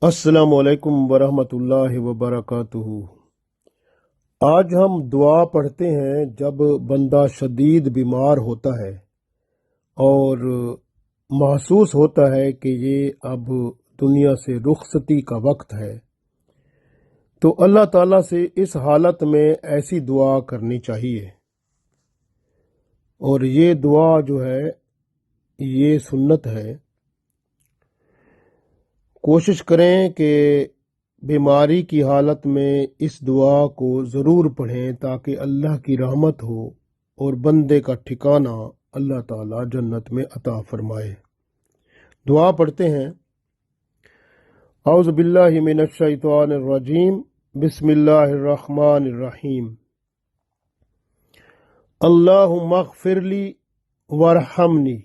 السلام علیکم ورحمۃ اللہ وبرکاتہ۔ آج ہم دعا پڑھتے ہیں جب بندہ شدید بیمار ہوتا ہے اور محسوس ہوتا ہے کہ یہ اب دنیا سے رخصتی کا وقت ہے، تو اللہ تعالیٰ سے اس حالت میں ایسی دعا کرنی چاہیے۔ اور یہ دعا جو ہے یہ سنت ہے۔ کوشش کریں کہ بیماری کی حالت میں اس دعا کو ضرور پڑھیں تاکہ اللہ کی رحمت ہو اور بندے کا ٹھکانہ اللہ تعالی جنت میں عطا فرمائے۔ دعا پڑھتے ہیں۔ اعوذ باللہ من الشیطان الرجیم، بسم اللہ الرحمن الرحیم۔ اللہم اغفر لی وارحمنی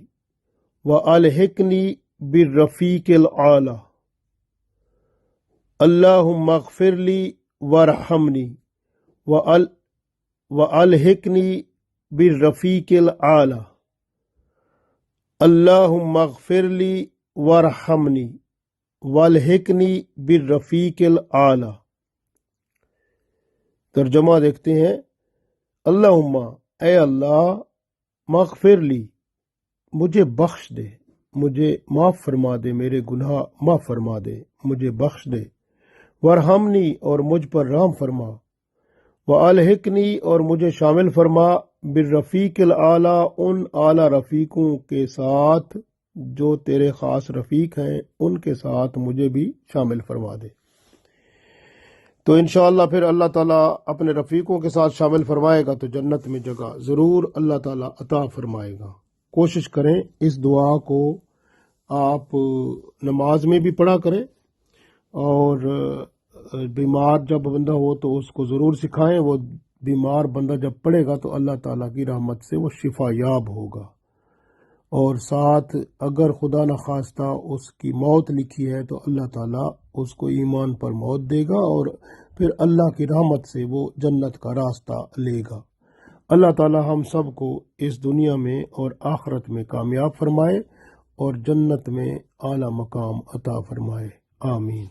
والحقنی بالرفیق الاعلی۔ اللہم اغفر لی وارحمنی والحقنی بالرفیق الاعلی۔ اللہم اغفر لی وارحمنی والحقنی بالرفیق الاعلی۔ ترجمہ دیکھتے ہیں۔ اللہم، اے اللہ، مغفر لی، مجھے بخش دے، مجھے معاف فرما دے، میرے گناہ معاف فرما دے، مجھے بخش دے۔ وارحمنی، اور مجھ پر رحم فرما۔ والحقنی، اور مجھے شامل فرما بالرفیق الاعلی، ان اعلی رفیقوں کے ساتھ جو تیرے خاص رفیق ہیں، ان کے ساتھ مجھے بھی شامل فرما دے۔ تو انشاءاللہ پھر اللہ تعالیٰ اپنے رفیقوں کے ساتھ شامل فرمائے گا تو جنت میں جگہ ضرور اللہ تعالیٰ عطا فرمائے گا۔ کوشش کریں اس دعا کو آپ نماز میں بھی پڑھا کریں، اور بیمار جب بندہ ہو تو اس کو ضرور سکھائیں۔ وہ بیمار بندہ جب پڑھے گا تو اللہ تعالیٰ کی رحمت سے وہ شفا یاب ہوگا، اور ساتھ اگر خدا نخواستہ اس کی موت لکھی ہے تو اللہ تعالیٰ اس کو ایمان پر موت دے گا، اور پھر اللہ کی رحمت سے وہ جنت کا راستہ لے گا۔ اللہ تعالیٰ ہم سب کو اس دنیا میں اور آخرت میں کامیاب فرمائے اور جنت میں اعلیٰ مقام عطا فرمائے۔ آمین۔